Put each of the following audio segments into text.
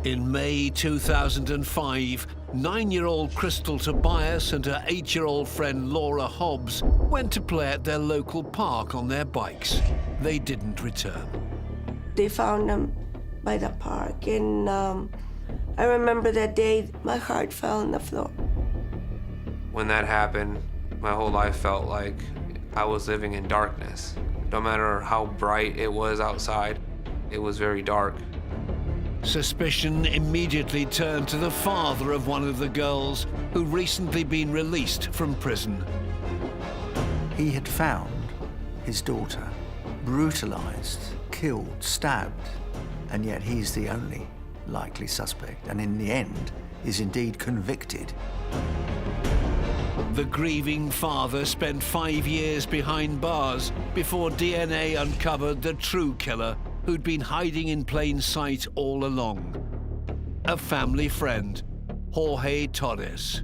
In May 2005, 9-year-old Krystal Tobias and her 8-year-old friend Laura Hobbs went to play at their local park on their bikes. They didn't return. They found them by the park, and I remember that day my heart fell on the floor. When that happened, my whole life felt like I was living in darkness. No matter how bright it was outside, it was very dark. Suspicion immediately turned to the father of one of the girls who'd recently been released from prison. He had found his daughter brutalized, killed, stabbed, and yet he's the only likely suspect, and in the end is indeed convicted. The grieving father spent 5 years behind bars before DNA uncovered the true killer who'd been hiding in plain sight all along. A family friend, Jorge Torrez.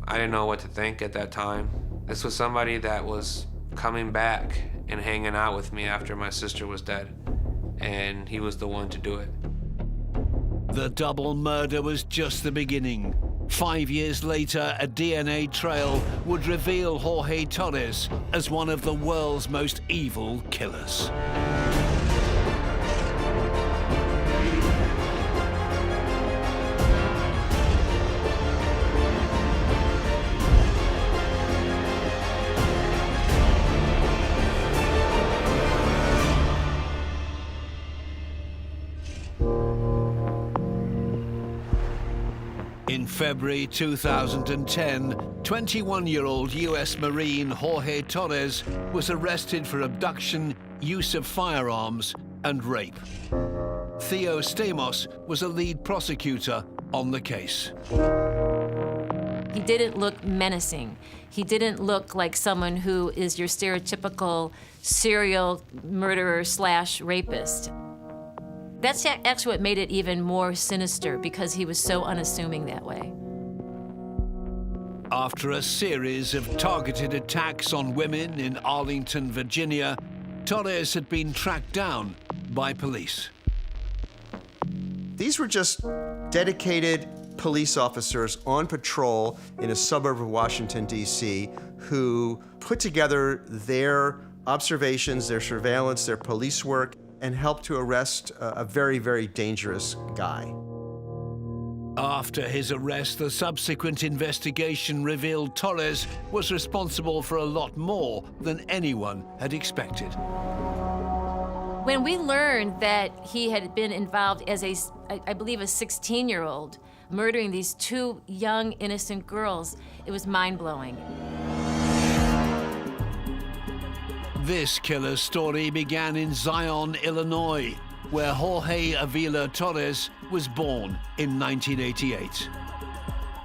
I didn't know what to think at that time. This was somebody that was coming back and hanging out with me after my sister was dead, and he was the one to do it. The double murder was just the beginning. 5 years later, a DNA trail would reveal Jorge Torrez as one of the world's most evil killers. In February 2010, 21-year-old US Marine Jorge Torrez was arrested for abduction, use of firearms, and rape. Theo Stamos was a lead prosecutor on the case. He didn't look menacing. He didn't look like someone who is your stereotypical serial murderer / rapist. That's actually what made it even more sinister, because he was so unassuming that way. After a series of targeted attacks on women in Arlington, Virginia, Torrez had been tracked down by police. These were just dedicated police officers on patrol in a suburb of Washington, D.C., who put together their observations, their surveillance, their police work, and helped to arrest a very, very dangerous guy. After his arrest, the subsequent investigation revealed Torrez was responsible for a lot more than anyone had expected. When we learned that he had been involved as I believe a 16-year-old, murdering these 2 young, innocent girls, it was mind-blowing. This killer's story began in Zion, Illinois, where Jorge Avila-Torrez was born in 1988.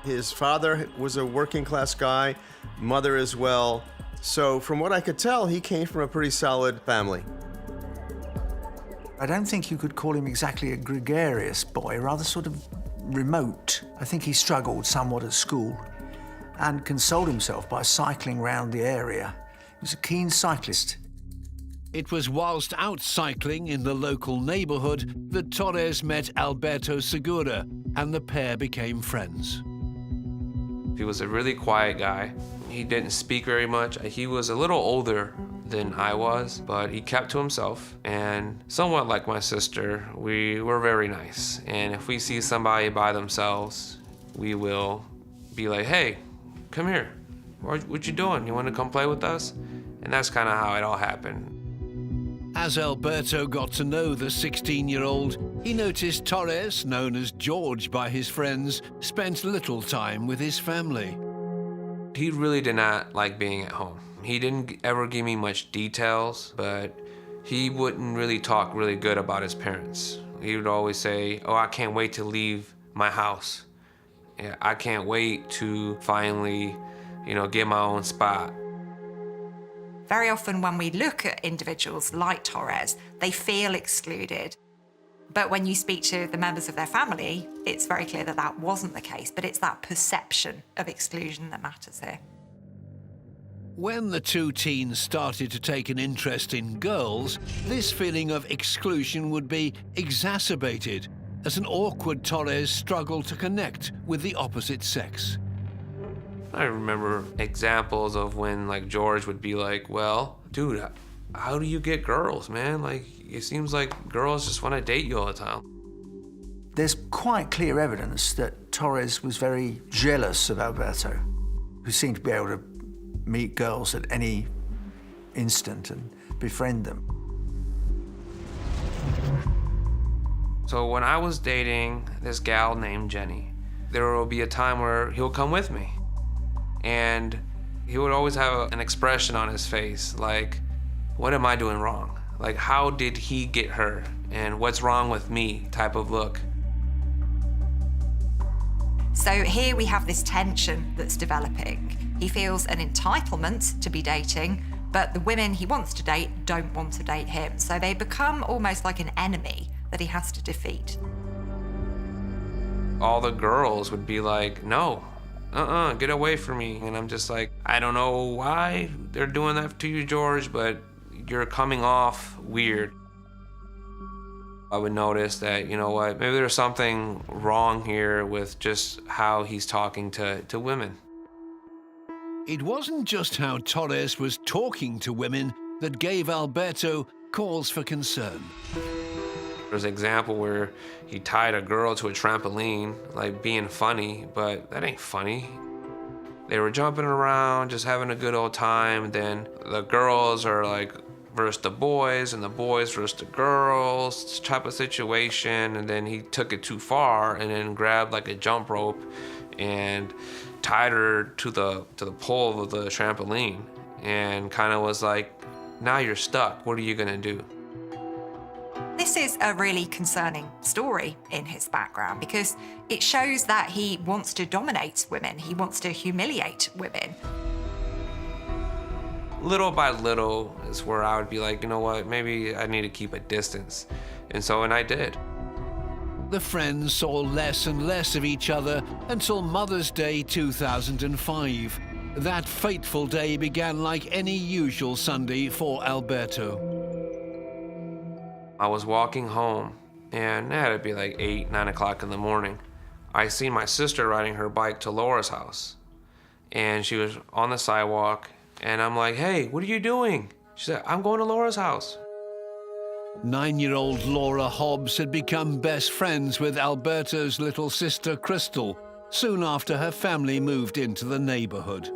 His father was a working-class guy, mother as well. So from what I could tell, he came from a pretty solid family. I don't think you could call him exactly a gregarious boy, rather sort of remote. I think he struggled somewhat at school and consoled himself by cycling around the area. He was a keen cyclist. It was whilst out cycling in the local neighborhood that Torrez met Alberto Segura, and the pair became friends. He was a really quiet guy. He didn't speak very much. He was a little older than I was, but he kept to himself. And somewhat like my sister, we were very nice. And if we see somebody by themselves, we will be like, hey, come here. What you doing? You want to come play with us? And that's kind of how it all happened. As Alberto got to know the 16-year-old, he noticed Torrez, known as George by his friends, spent little time with his family. He really did not like being at home. He didn't ever give me much details, but he wouldn't really talk really good about his parents. He would always say, oh, I can't wait to leave my house. Yeah, I can't wait to finally, get my own spot. Very often when we look at individuals like Torrez, they feel excluded. But when you speak to the members of their family, it's very clear that that wasn't the case, but it's that perception of exclusion that matters here. When the 2 teens started to take an interest in girls, this feeling of exclusion would be exacerbated as an awkward Torres struggled to connect with the opposite sex. I remember examples of when like George would be like, well, dude, how do you get girls, man? Like, it seems like girls just want to date you all the time. There's quite clear evidence that Torres was very jealous of Alberto, who seemed to be able to meet girls at any instant and befriend them. So when I was dating this gal named Jenny, there will be a time where he'll come with me. And he would always have an expression on his face, like, what am I doing wrong? Like, how did he get her? And what's wrong with me type of look. So here we have this tension that's developing. He feels an entitlement to be dating, but the women he wants to date don't want to date him. So they become almost like an enemy that he has to defeat. All the girls would be like, no, get away from me. And I'm just like, I don't know why they're doing that to you, George, but you're coming off weird. I would notice that, you know what, maybe there's something wrong here with just how he's talking to women. It wasn't just how Torres was talking to women that gave Alberto cause for concern. There's an example where he tied a girl to a trampoline, like being funny, but that ain't funny. They were jumping around, just having a good old time. Then the girls are like versus the boys, and the boys versus the girls type of situation. And then he took it too far and then grabbed like a jump rope and tied her to the pole of the trampoline and kind of was like, now you're stuck. What are you gonna do? This is a really concerning story in his background because it shows that he wants to dominate women. He wants to humiliate women. Little by little is where I would be like, you know what, maybe I need to keep a distance. And I did. The friends saw less and less of each other until Mother's Day 2005. That fateful day began like any usual Sunday for Alberto. I was walking home, and it had to be like 8, 9 o'clock in the morning. I seen my sister riding her bike to Laura's house, and she was on the sidewalk, and I'm like, hey, what are you doing? She said, I'm going to Laura's house. 9-year-old Laura Hobbs had become best friends with Alberto's little sister, Krystal, soon after her family moved into the neighborhood.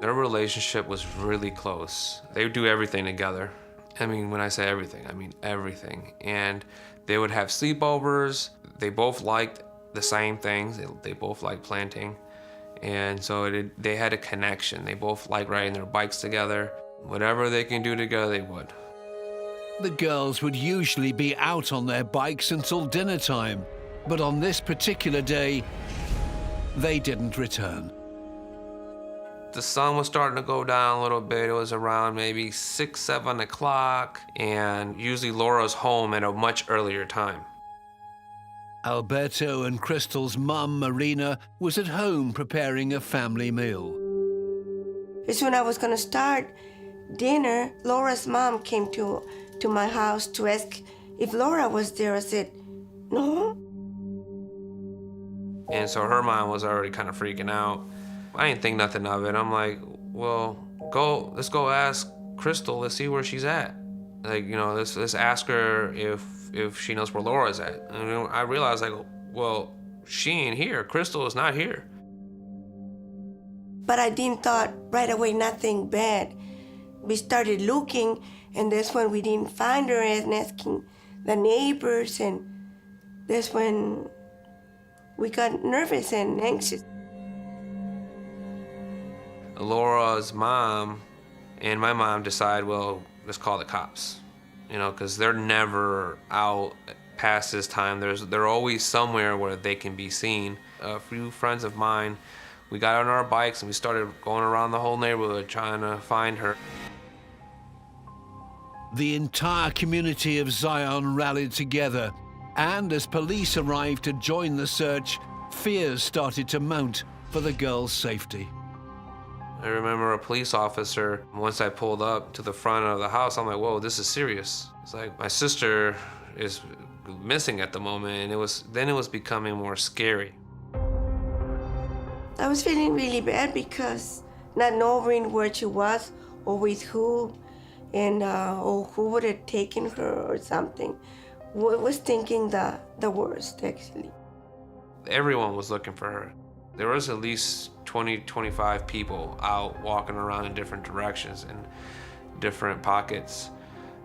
Their relationship was really close. They would do everything together. I mean, when I say everything, I mean everything. And they would have sleepovers. They both liked the same things. They both liked planting. And so they had a connection. They both liked riding their bikes together. Whatever they can do together, they would. The girls would usually be out on their bikes until dinner time, but on this particular day, they didn't return. The sun was starting to go down a little bit. It was around maybe 6, 7 o'clock, and usually Laura's home at a much earlier time. Alberto and Krystal's mum, Marina, was at home preparing a family meal. As soon as I was gonna start dinner, Laura's mom came to my house to ask if Laura was there. I said, no. And so her mom was already kind of freaking out. I didn't think nothing of it. I'm like, well, let's go ask Krystal. Let's see where she's at. Like, you know, let's ask her if she knows where Laura's at. And I realized, like, well, she ain't here. Krystal is not here. But I didn't thought right away nothing bad. We started looking, and that's when we didn't find her, and asking the neighbors, and that's when we got nervous and anxious. Laura's mom and my mom decide, well, let's call the cops, you know, because they're never out past this time. They're always somewhere where they can be seen. A few friends of mine, we got on our bikes and we started going around the whole neighborhood trying to find her. The entire community of Zion rallied together, and as police arrived to join the search, fears started to mount for the girl's safety. I remember a police officer, once I pulled up to the front of the house, I'm like, whoa, this is serious. It's like, my sister is missing at the moment, and it was becoming more scary. I was feeling really bad because not knowing where she was or with who, and or who would have taken her or something. I was thinking the worst, actually. Everyone was looking for her. There was at least 20, 25 people out walking around in different directions and different pockets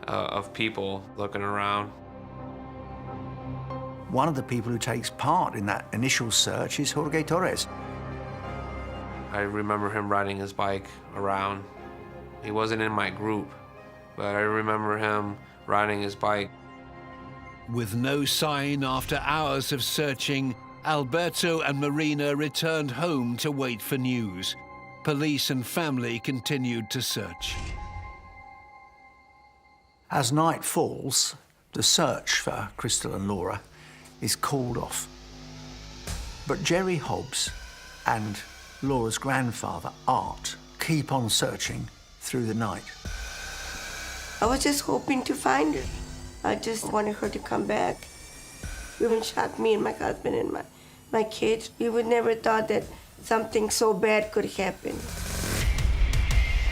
of people looking around. One of the people who takes part in that initial search is Jorge Torrez. I remember him riding his bike around. He wasn't in my group, but I remember him riding his bike. With no sign after hours of searching, Alberto and Marina returned home to wait for news. Police and family continued to search. As night falls, the search for Krystal and Laura is called off. But Jerry Hobbs and Laura's grandfather, Art, keep on searching through the night. I was just hoping to find her. I just wanted her to come back. It even shocked me and my husband and my kids. We would never thought that something so bad could happen.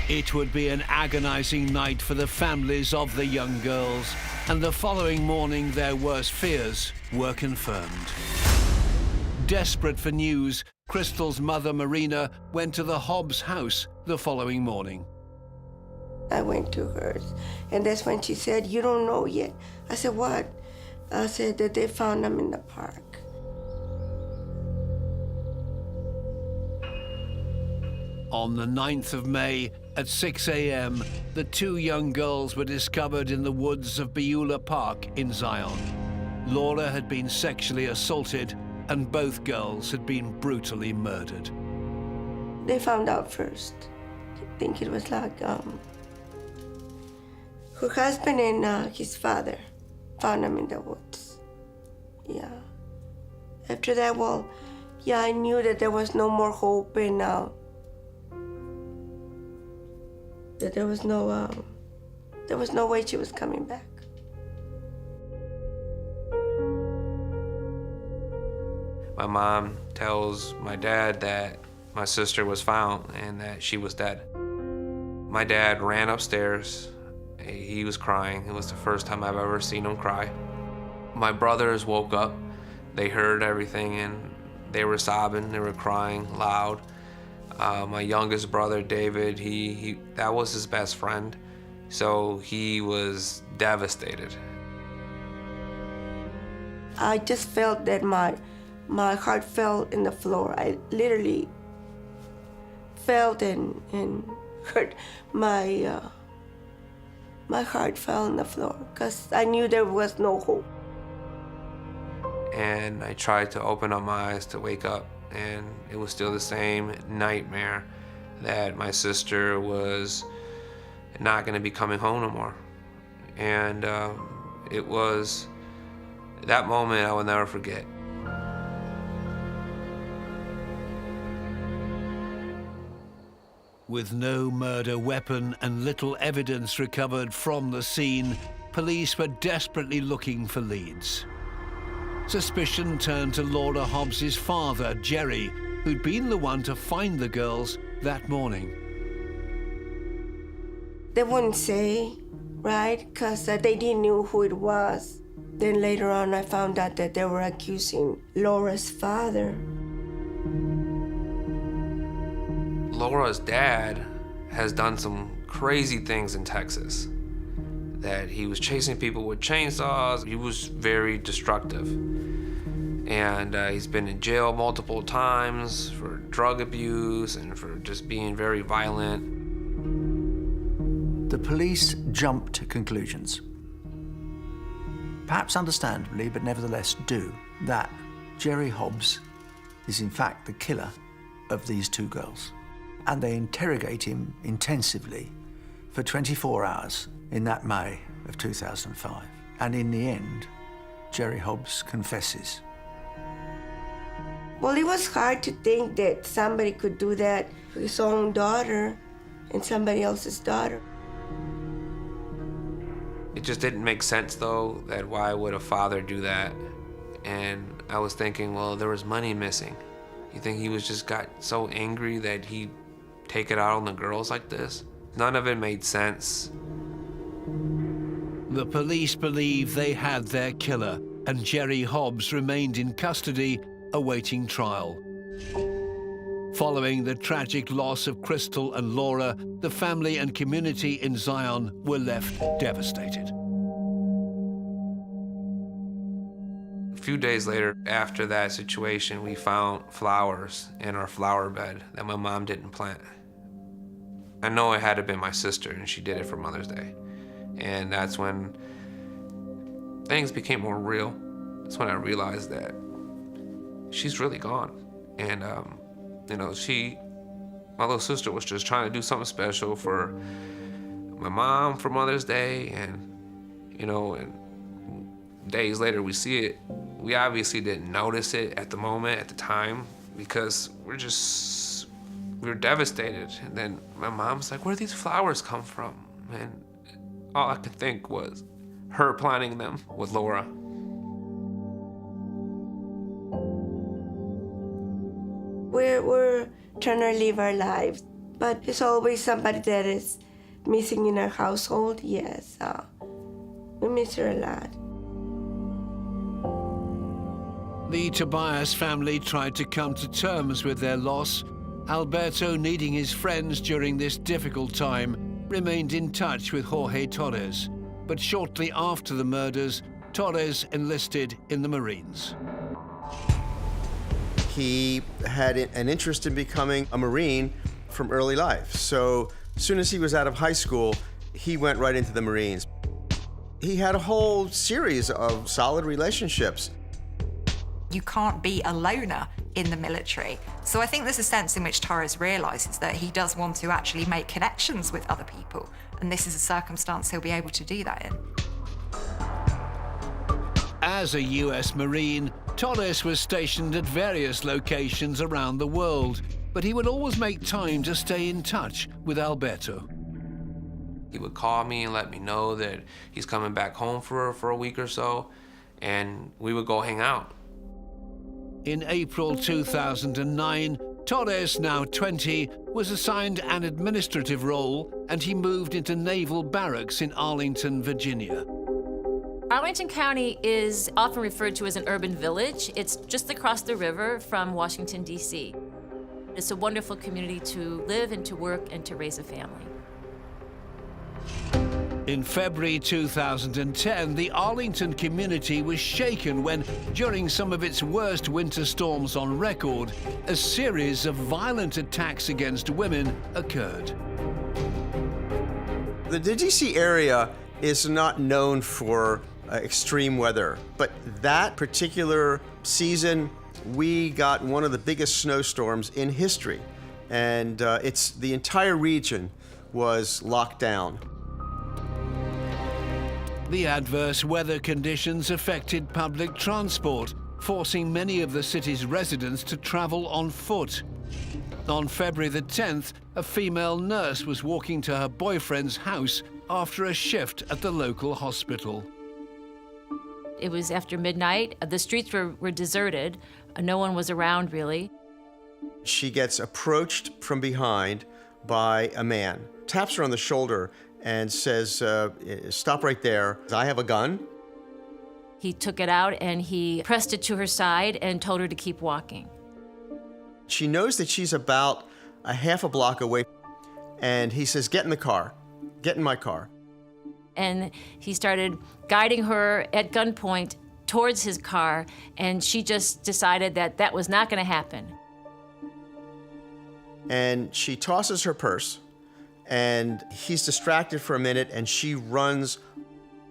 It would be an agonizing night for the families of the young girls, and the following morning their worst fears were confirmed. Desperate for news, Krystal's mother, Marina, went to the Hobbs house the following morning. I went to hers, and that's when she said, "You don't know yet." I said, "What?" I said that they found them in the park. On the 9th of May, at 6 a.m., the two young girls were discovered in the woods of Beulah Park in Zion. Laura had been sexually assaulted, and both girls had been brutally murdered. They found out first. I think it was like her husband and his father found them in the woods. Yeah. After that, well, yeah, I knew that there was no more hope, and that there was no way she was coming back. My mom tells my dad that my sister was found and that she was dead. My dad ran upstairs. He was crying. It was the first time I've ever seen him cry. My brothers woke up. They heard everything and they were sobbing. They were crying loud. My youngest brother, David, he that was his best friend, so he was devastated. I just felt that my heart fell in the floor. I literally felt and hurt. My heart fell on the floor because I knew there was no hope. And I tried to open up my eyes to wake up, and it was still the same nightmare that my sister was not going to be coming home no more. And it was that moment I will never forget. With no murder weapon and little evidence recovered from the scene, police were desperately looking for leads. Suspicion turned to Laura Hobbs's father, Jerry, who'd been the one to find the girls that morning. They wouldn't say, right? Because they didn't know who it was. Then later on, I found out that they were accusing Laura's father. Laura's dad has done some crazy things in Texas. That he was chasing people with chainsaws. He was very destructive. And he's been in jail multiple times for drug abuse and for just being very violent. The police jump to conclusions. Perhaps understandably, but nevertheless do, that Jerry Hobbs is in fact the killer of these two girls. And they interrogate him intensively for 24 hours in that May of 2005. And in the end, Jerry Hobbs confesses. Well, it was hard to think that somebody could do that to his own daughter and somebody else's daughter. It just didn't make sense, though, that why would a father do that? And I was thinking, well, there was money missing. You think he was just got so angry that he'd take it out on the girls like this? None of it made sense. The police believe they had their killer, and Jerry Hobbs remained in custody, awaiting trial. Following the tragic loss of Krystal and Laura, the family and community in Zion were left devastated. A few days later, after that situation, we found flowers in our flower bed that my mom didn't plant. I know it had to have been my sister, and she did it for Mother's Day. And that's when things became more real. That's when I realized that she's really gone. And, you know, my little sister was just trying to do something special for my mom for Mother's Day. And, you know, and days later we see it. We obviously didn't notice it at the moment, at the time, because we were devastated. And then my mom's like, where do these flowers come from? And all I could think was her planting them with Laura. We're trying to live our lives, but there's always somebody that is missing in our household, yes. We miss her a lot. The Tobias family tried to come to terms with their loss. Alberto, needing his friends during this difficult time, remained in touch with Jorge Torrez. But shortly after the murders, Torrez enlisted in the Marines. He had an interest in becoming a Marine from early life. So as soon as he was out of high school, he went right into the Marines. He had a whole series of solid relationships. You can't be a loner in the military. So I think there's a sense in which Torres realizes that he does want to actually make connections with other people. And this is a circumstance he'll be able to do that in. As a US Marine, Torres was stationed at various locations around the world, but he would always make time to stay in touch with Alberto. He would call me and let me know that he's coming back home for a week or so, and we would go hang out. In April 2009, Torres, now 20, was assigned an administrative role, and he moved into naval barracks in Arlington, Virginia. Arlington County is often referred to as an urban village. It's just across the river from Washington, D.C. It's a wonderful community to live and to work and to raise a family. In February 2010, the Arlington community was shaken when, during some of its worst winter storms on record, a series of violent attacks against women occurred. The D.C. area is not known for extreme weather, but that particular season, we got one of the biggest snowstorms in history, and the entire region was locked down. The adverse weather conditions affected public transport, forcing many of the city's residents to travel on foot. On February the 10th, a female nurse was walking to her boyfriend's house after a shift at the local hospital. It was after midnight. The streets were deserted. No one was around, really. She gets approached from behind by a man, taps her on the shoulder, and says, stop right there. I have a gun. He took it out and he pressed it to her side and told her to keep walking. She knows that she's about a half a block away, and he says, get in the car, get in my car. And he started guiding her at gunpoint towards his car, and she just decided that that was not going to happen. And she tosses her purse, and he's distracted for a minute, and she runs,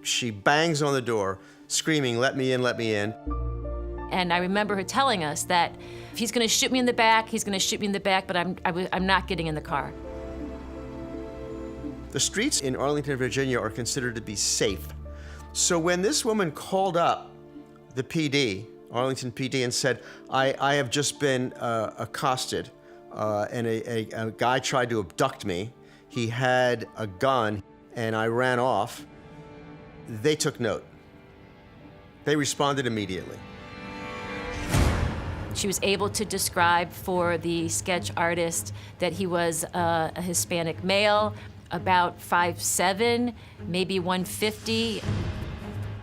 she bangs on the door, screaming, let me in, let me in. And I remember her telling us that if he's going to shoot me in the back, he's going to shoot me in the back, but I'm not getting in the car. The streets in Arlington, Virginia are considered to be safe. So when this woman called up the PD, Arlington PD, and said, I have just been accosted, and a guy tried to abduct me. He had a gun, and I ran off. they took note. They responded immediately. She was able to describe for the sketch artist that he was a Hispanic male, about 5'7", maybe 150.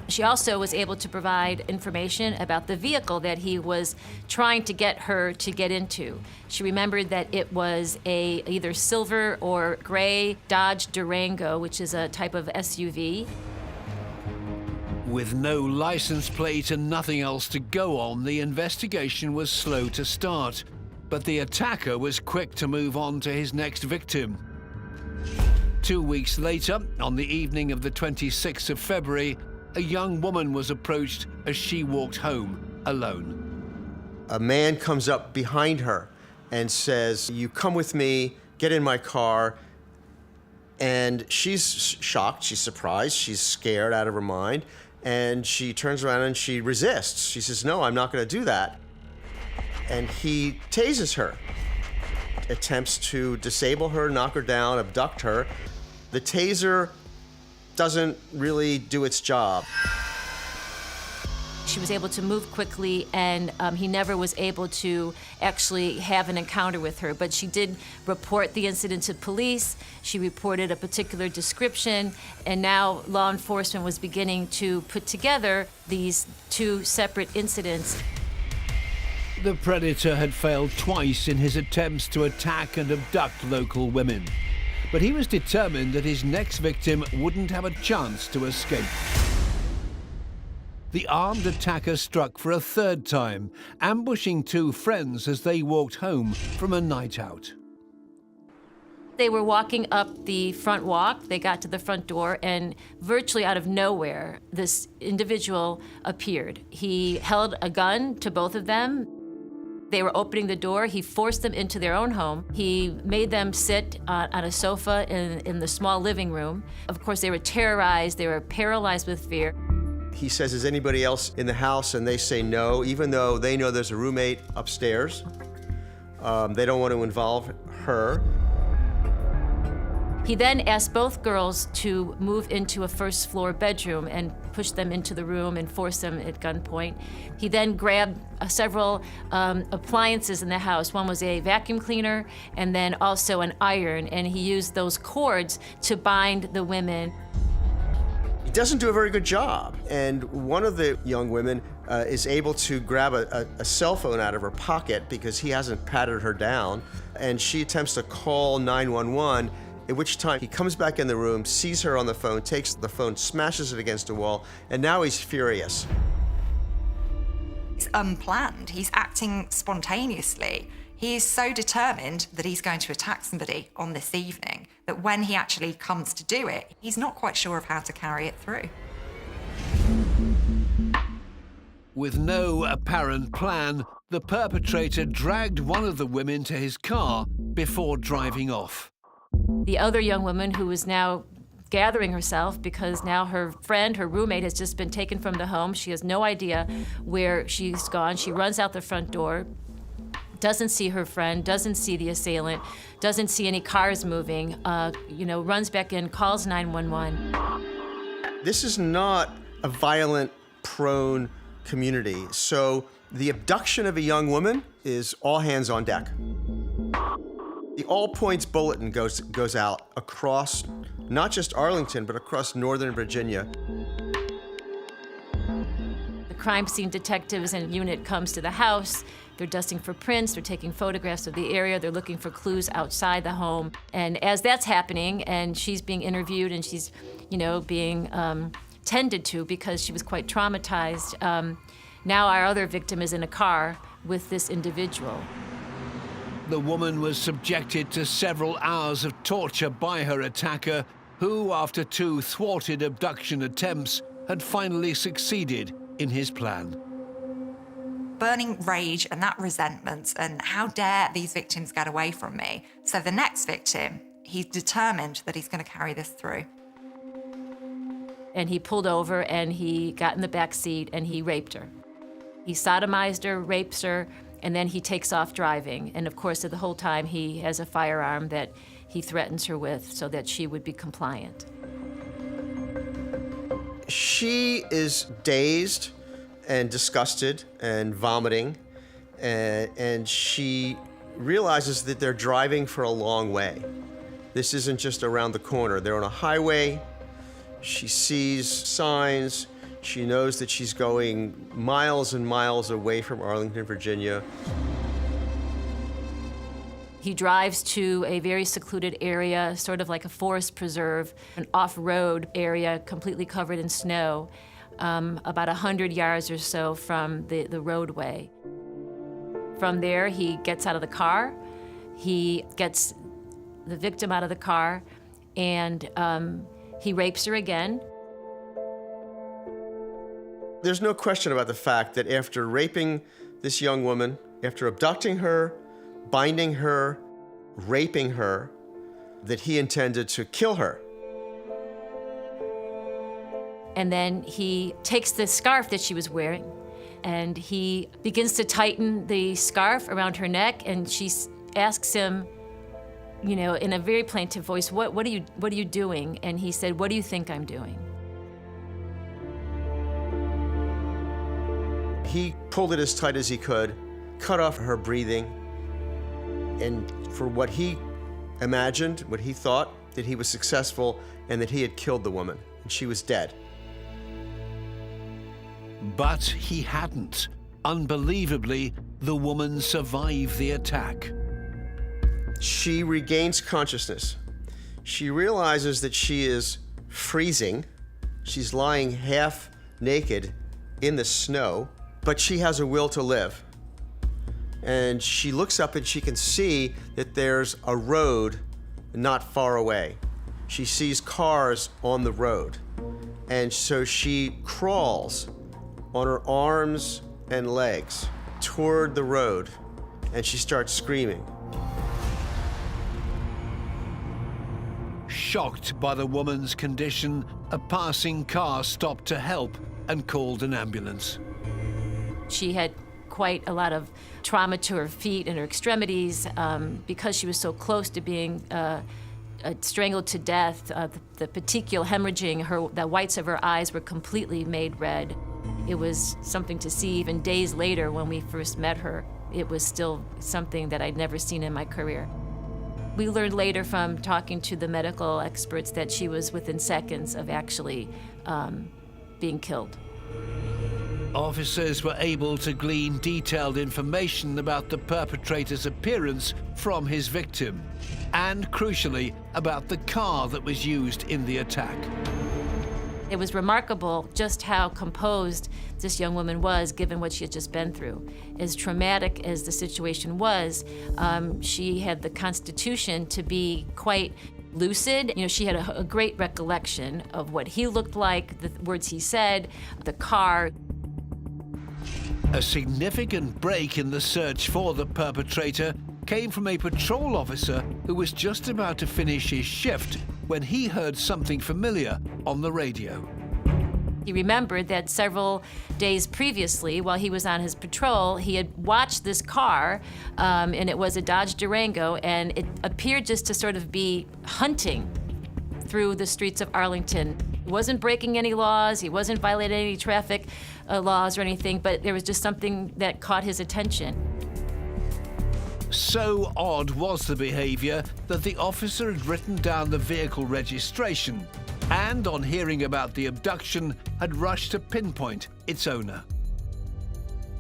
She also was able to provide information about the vehicle that he was trying to get her to get into. She remembered that it was a either silver or gray Dodge Durango, which is a type of SUV. With no license plate and nothing else to go on, the investigation was slow to start. But the attacker was quick to move on to his next victim. 2 weeks later, on the evening of the 26th of February, a young woman was approached as she walked home alone. A man comes up behind her and says, "You come with me, get in my car." And she's shocked, she's surprised, she's scared out of her mind. And she turns around and she resists. She says, "No, I'm not going to do that." And he tases her, attempts to disable her, knock her down, abduct her. The taser doesn't really do its job. She was able to move quickly, and he never was able to actually have an encounter with her. But she did report the incident to police. She reported a particular description, and now law enforcement was beginning to put together these two separate incidents. The predator had failed twice in his attempts to attack and abduct local women. But he was determined that his next victim wouldn't have a chance to escape. The armed attacker struck for a third time, ambushing two friends as they walked home from a night out. They were walking up the front walk. They got to the front door, and virtually out of nowhere, this individual appeared. He held a gun to both of them. They were opening the door. He forced them into their own home. He made them sit on a sofa in the small living room. Of course, they were terrorized. They were paralyzed with fear. He says, "Is anybody else in the house?" And they say no, even though they know there's a roommate upstairs. They don't want to involve her. He then asked both girls to move into a first floor bedroom and push them into the room and force them at gunpoint. He then grabbed several appliances in the house. One was a vacuum cleaner and then also an iron, and he used those cords to bind the women. He doesn't do a very good job. And one of the young women is able to grab a cell phone out of her pocket because he hasn't patted her down, and she attempts to call 911. At which time he comes back in the room, sees her on the phone, takes the phone, smashes it against a wall, and now he's furious. It's unplanned. He's acting spontaneously. He is so determined that he's going to attack somebody on this evening that when he actually comes to do it, he's not quite sure of how to carry it through. With no apparent plan, the perpetrator dragged one of the women to his car before driving off. The other young woman, who was now gathering herself because now her friend, her roommate, has just been taken from the home. She has no idea where she's gone. She runs out the front door, doesn't see her friend, doesn't see the assailant, doesn't see any cars moving, runs back in, calls 911. This is not a violent, prone community. So the abduction of a young woman is all hands on deck. The all points bulletin goes out across not just Arlington, but across Northern Virginia. The crime scene detectives and unit comes to the house. They're dusting for prints, they're taking photographs of the area, they're looking for clues outside the home. And as that's happening, and she's being interviewed and she's, being tended to because she was quite traumatized, now our other victim is in a car with this individual. The woman was subjected to several hours of torture by her attacker, who, after two thwarted abduction attempts, had finally succeeded in his plan. Burning rage and that resentment and how dare these victims get away from me. So the next victim, he's determined that he's going to carry this through. And he pulled over and he got in the back seat and he raped her. He sodomized her, rapes her, and then he takes off driving. And of course, the whole time he has a firearm that he threatens her with so that she would be compliant. She is dazed and disgusted and vomiting, and she realizes that they're driving for a long way. This isn't just around the corner. They're on a highway. She sees signs. She knows that she's going miles and miles away from Arlington, Virginia. He drives to a very secluded area, sort of like a forest preserve, an off-road area completely covered in snow, about 100 yards or so from the roadway. From there, he gets out of the car, he gets the victim out of the car, and he rapes her again. There's no question about the fact that after raping this young woman, after abducting her, binding her, raping her, that he intended to kill her. And then he takes the scarf that she was wearing, and he begins to tighten the scarf around her neck, and she asks him, you know, in a very plaintive voice, what are you doing? And he said, "What do you think I'm doing?" He pulled it as tight as he could, cut off her breathing, and for what he imagined, what he thought, that he was successful and that he had killed the woman, and she was dead. But he hadn't. Unbelievably, the woman survived the attack. She regains consciousness. She realizes that she is freezing. She's lying half naked in the snow, but she has a will to live. And she looks up and she can see that there's a road not far away. She sees cars on the road. And so she crawls on her arms and legs toward the road, and she starts screaming. Shocked by the woman's condition, a passing car stopped to help and called an ambulance. She had quite a lot of trauma to her feet and her extremities because she was so close to being strangled to death. The petechial hemorrhaging, the whites of her eyes were completely made red. It was something to see even days later when we first met her. It was still something that I'd never seen in my career. We learned later from talking to the medical experts that she was within seconds of actually being killed. Officers were able to glean detailed information about the perpetrator's appearance from his victim, and crucially, about the car that was used in the attack. It was remarkable just how composed this young woman was, given what she had just been through. As traumatic as the situation was, she had the constitution to be quite lucid. You know, she had a great recollection of what he looked like, the words he said, the car. A significant break in the search for the perpetrator came from a patrol officer who was just about to finish his shift when he heard something familiar on the radio. He remembered that several days previously, while he was on his patrol, he had watched this car, and it was a Dodge Durango, and it appeared just to sort of be hunting through the streets of Arlington. He wasn't breaking any laws, he wasn't violating any traffic laws or anything, but there was just something that caught his attention. So odd was the behavior that the officer had written down the vehicle registration, and on hearing about the abduction, had rushed to pinpoint its owner.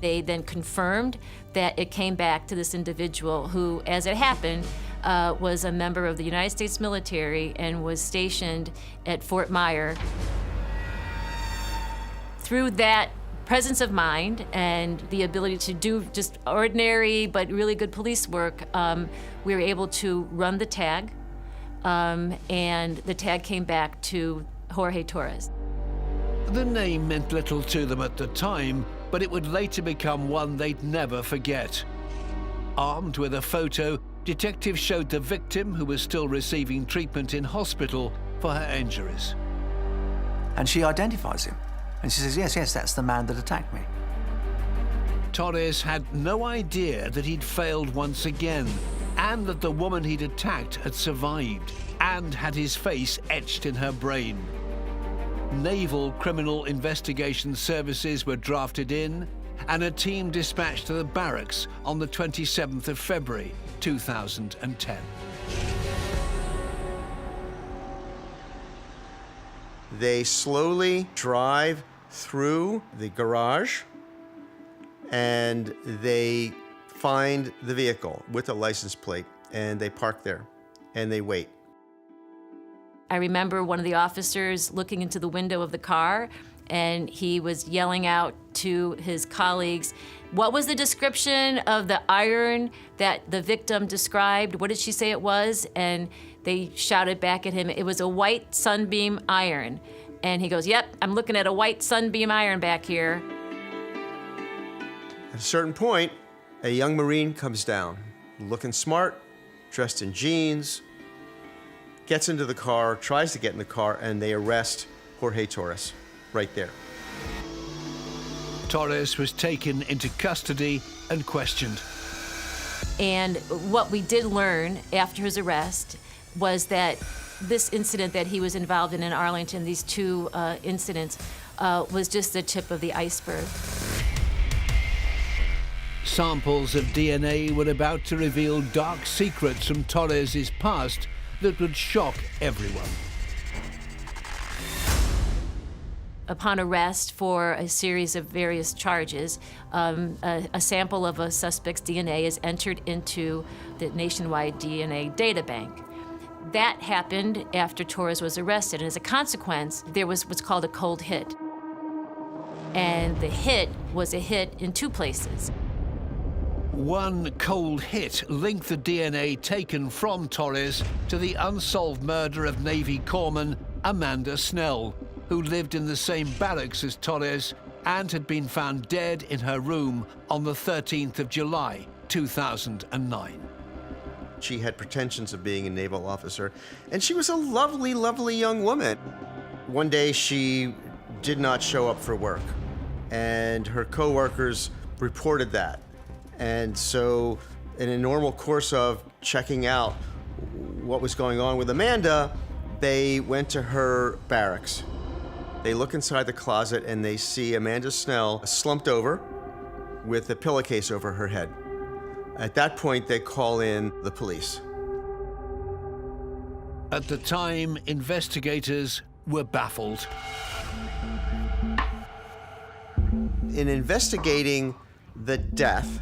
They then confirmed that it came back to this individual who, as it happened, was a member of the United States military and was stationed at Fort Myer. Through that presence of mind and the ability to do just ordinary but really good police work, we were able to run the tag, and the tag came back to Jorge Torrez. The name meant little to them at the time, but it would later become one they'd never forget. Armed with a photo, detectives showed the victim, who was still receiving treatment in hospital for her injuries. And she identifies him. And she says, yes, that's the man that attacked me. Torres had no idea that he'd failed once again, and that the woman he'd attacked had survived and had his face etched in her brain. Naval Criminal Investigation Services were drafted in, and a team dispatched to the barracks on the 27th of February, 2010. They slowly drive through the garage, and they find the vehicle with a license plate, and they park there, and they wait. I remember one of the officers looking into the window of the car, and he was yelling out to his colleagues, what was the description of the iron that the victim described? What did she say it was? And they shouted back at him, it was a white sunbeam iron. And he goes, yep, I'm looking at a white sunbeam iron back here. At a certain point, a young Marine comes down, looking smart, dressed in jeans, gets into the car, tries to get in the car, and they arrest Jorge Torres right there. Torres was taken into custody and questioned. And what we did learn after his arrest was that this incident that he was involved in Arlington, these two incidents, was just the tip of the iceberg. Samples of DNA were about to reveal dark secrets from Torres's past that would shock everyone. Upon arrest for a series of various charges, a sample of a suspect's DNA is entered into the nationwide DNA data bank. That happened after Torres was arrested, and as a consequence, there was what's called a cold hit. And the hit was a hit in two places. One cold hit linked the DNA taken from Torres to the unsolved murder of Navy corpsman Amanda Snell, who lived in the same barracks as Torres and had been found dead in her room on the 13th of July, 2009. She had pretensions of being a naval officer, and she was a lovely, lovely young woman. One day she did not show up for work, and her coworkers reported that. And so in a normal course of checking out what was going on with Amanda, they went to her barracks. They look inside the closet and they see Amanda Snell slumped over with a pillowcase over her head. At that point, they call in the police. At the time, investigators were baffled. In investigating the death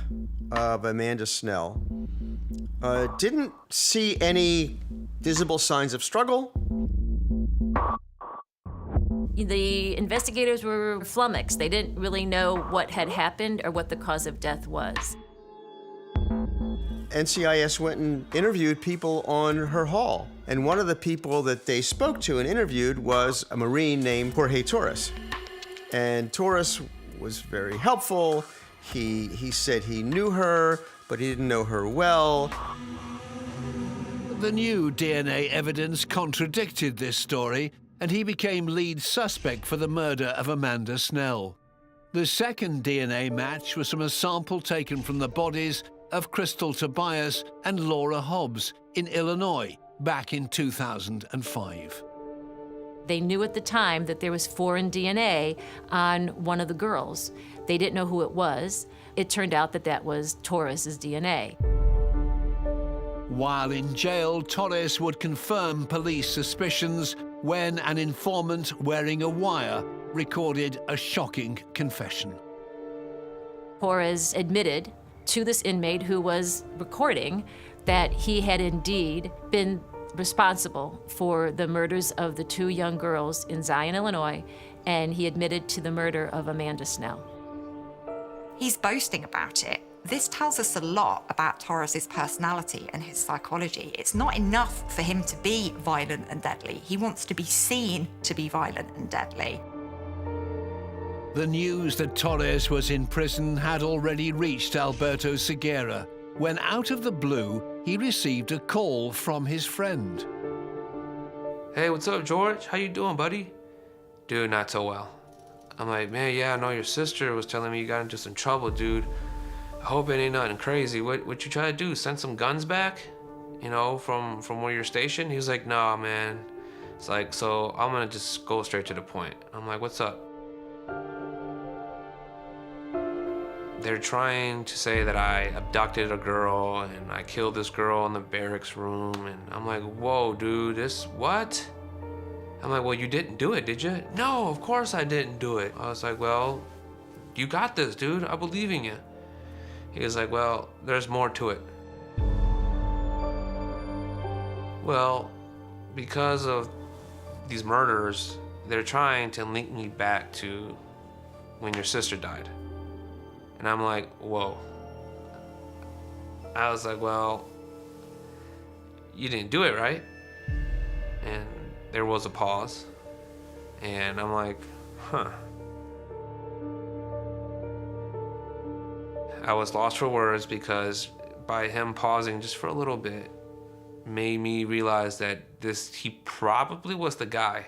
of Amanda Snell, didn't see any visible signs of struggle. The investigators were flummoxed. They didn't really know what had happened or what the cause of death was. NCIS went and interviewed people on her hall. And one of the people that they spoke to and interviewed was a Marine named Jorge Torres. And Torres was very helpful. He said he knew her, but he didn't know her well. The new DNA evidence contradicted this story, and he became lead suspect for the murder of Amanda Snell. The second DNA match was from a sample taken from the bodies of Krystal Tobias and Laura Hobbs in Illinois back in 2005. They knew at the time that there was foreign DNA on one of the girls. They didn't know who it was. It turned out that that was Torres's DNA. While in jail, Torres would confirm police suspicions when an informant wearing a wire recorded a shocking confession. Torres admitted to this inmate who was recording that he had indeed been responsible for the murders of the two young girls in Zion, Illinois, and he admitted to the murder of Amanda Snell. He's boasting about it. This tells us a lot about Torres's personality and his psychology. It's not enough for him to be violent and deadly. He wants to be seen to be violent and deadly. The news that Torres was in prison had already reached Alberto Segura when, out of the blue, he received a call from his friend. Hey, what's up, George? How you doing, buddy? Dude, not so well. I'm like, man, yeah, I know your sister was telling me you got into some trouble, dude. I hope it ain't nothing crazy. What you try to do? Send some guns back? You know, from where you're stationed? He was like, nah, man. It's like, so I'm gonna just go straight to the point. I'm like, what's up? They're trying to say that I abducted a girl and I killed this girl in the barracks room. And I'm like, whoa, dude, what? I'm like, well, you didn't do it, did you? No, of course I didn't do it. I was like, well, you got this, dude. I believe in you. He was like, well, there's more to it. Well, because of these murders, they're trying to link me back to when your sister died. And I'm like, whoa. I was like, well, you didn't do it, right? And there was a pause. And I'm like, huh. I was lost for words because by him pausing just for a little bit made me realize that he probably was the guy.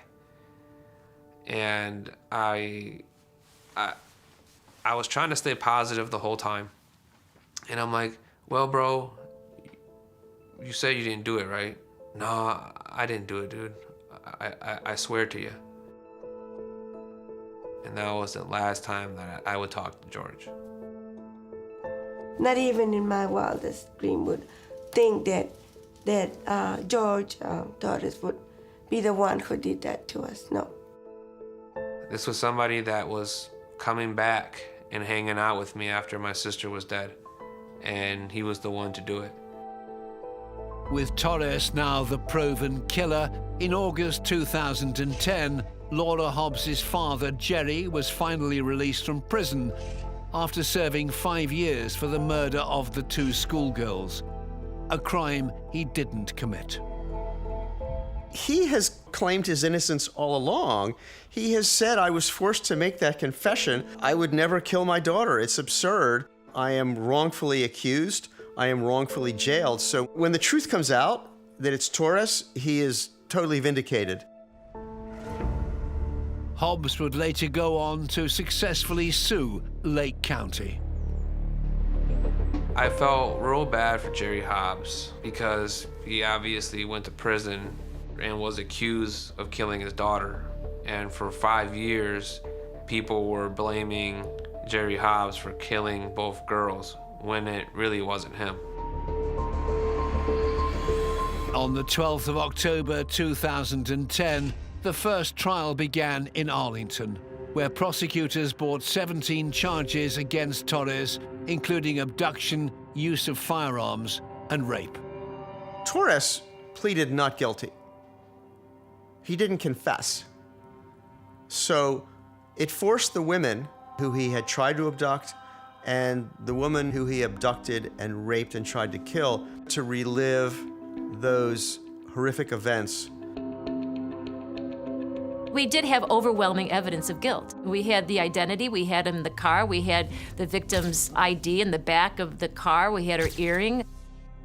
And I was trying to stay positive the whole time. And I'm like, well, bro, you said you didn't do it, right? No, I didn't do it, dude. I swear to you. And that was the last time that I would talk to George. Not even in my wildest dream would think that George Torres would be the one who did that to us, no. This was somebody that was coming back and hanging out with me after my sister was dead. And he was the one to do it. With Torres now the proven killer, in August 2010, Laura Hobbs' father, Jerry, was finally released from prison after serving 5 years for the murder of the 2 schoolgirls, a crime he didn't commit. He has claimed his innocence all along. He has said, I was forced to make that confession. I would never kill my daughter. It's absurd. I am wrongfully accused. I am wrongfully jailed. So when the truth comes out that it's Torres, he is totally vindicated. Hobbs would later go on to successfully sue Lake County. I felt real bad for Jerry Hobbs because he obviously went to prison and was accused of killing his daughter. And for 5 years, people were blaming Jerry Hobbs for killing both girls when it really wasn't him. On the 12th of October 2010, the first trial began in Arlington, where prosecutors brought 17 charges against Torres, including abduction, use of firearms, and rape. Torres pleaded not guilty. He didn't confess. So it forced the women who he had tried to abduct and the woman who he abducted and raped and tried to kill to relive those horrific events. We did have overwhelming evidence of guilt. We had the identity, we had him in the car, we had the victim's ID in the back of the car, we had her earring,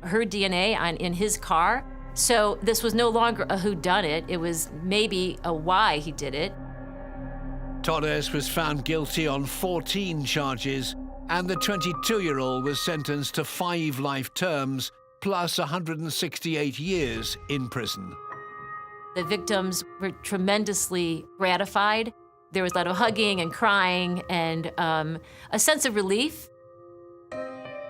her DNA in his car. So this was no longer a whodunit, it was maybe a why he did it. Torres was found guilty on 14 charges, and the 22-year-old was sentenced to 5 life terms plus 168 years in prison. The victims were tremendously gratified. There was a lot of hugging and crying and a sense of relief.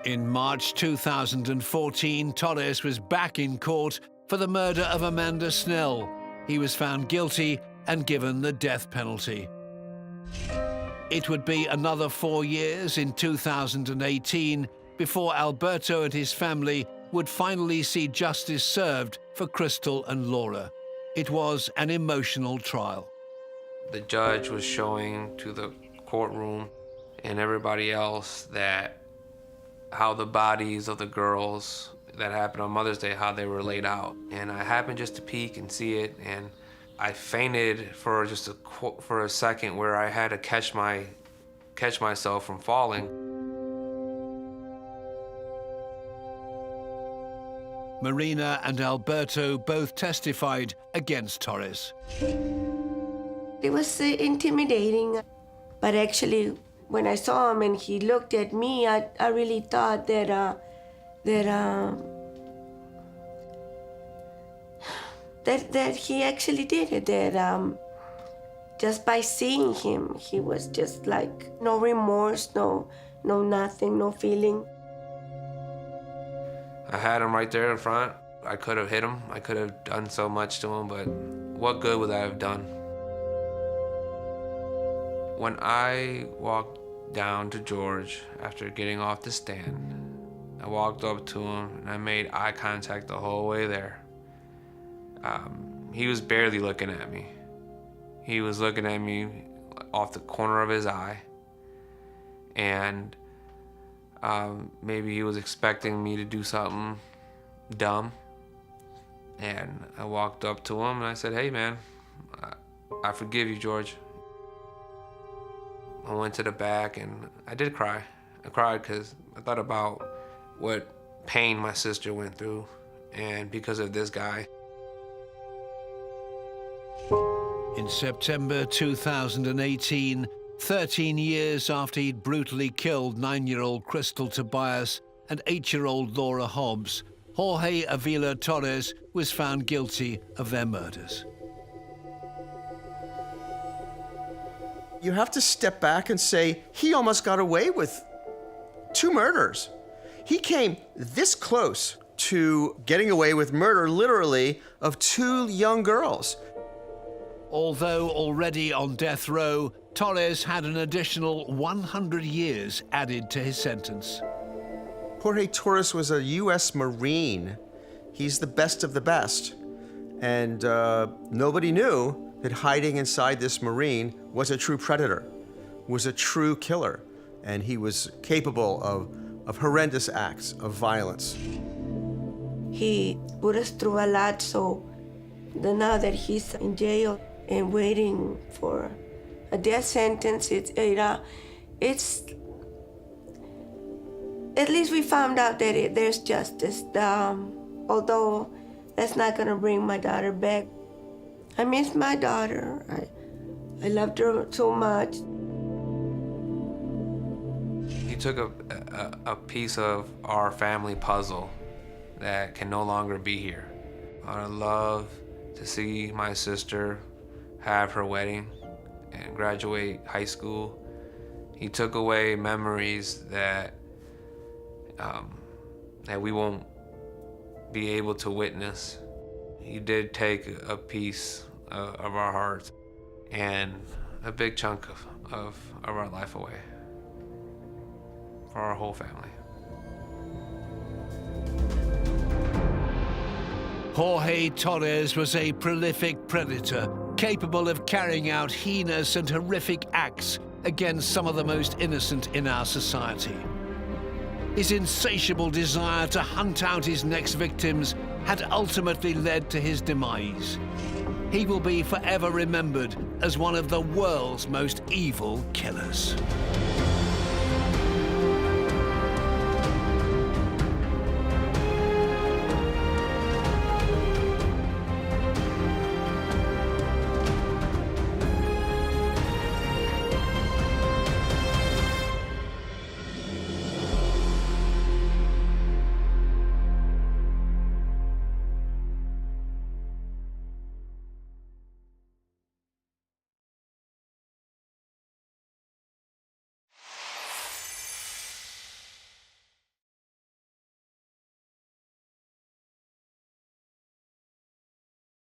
In March 2014, Torres was back in court for the murder of Amanda Snell. He was found guilty and given the death penalty. It would be another 4 years in 2018 before Alberto and his family would finally see justice served for Krystal and Laura. It was an emotional trial. The judge was showing to the courtroom and everybody else that how the bodies of the girls that happened on Mother's Day, how they were laid out. And I happened just to peek and see it, and I fainted for just a second where I had to catch myself from falling. Marina and Alberto both testified against Torres. It was intimidating, but actually when I saw him and he looked at me, I really thought that he actually did it, that just by seeing him, he was just like, no remorse, no nothing, no feeling. I had him right there in front. I could have hit him. I could have done so much to him, but what good would I have done? When I walked down to George after getting off the stand, I walked up to him and I made eye contact the whole way there. He was barely looking at me. He was looking at me off the corner of his eye, and maybe he was expecting me to do something dumb. And I walked up to him and I said, "Hey man, I forgive you, George." I went to the back and I did cry. I cried because I thought about what pain my sister went through, and because of this guy. In September 2018, 13 years after he'd brutally killed 9-year-old Krystal Tobias and 8-year-old Laura Hobbs, Jorge Avila-Torrez was found guilty of their murders. You have to step back and say, he almost got away with 2 murders. He came this close to getting away with murder, literally, of 2 young girls. Although already on death row, Torres had an additional 100 years added to his sentence. Jorge Torres was a U.S. Marine. He's the best of the best. And nobody knew that hiding inside this Marine was a true predator, was a true killer, and he was capable of horrendous acts of violence. He put us through a lot, so now that he's in jail and waiting for a death sentence, it's at least we found out that there's justice. Although that's not gonna bring my daughter back. I miss my daughter. I loved her so much. He took a piece of our family puzzle that can no longer be here. I would love to see my sister have her wedding and graduate high school. He took away memories that we won't be able to witness. He did take a piece of our hearts and a big chunk of our life away for our whole family. Jorge Torres was a prolific predator, capable of carrying out heinous and horrific acts against some of the most innocent in our society. His insatiable desire to hunt out his next victims had ultimately led to his demise. He will be forever remembered as one of the world's most evil killers.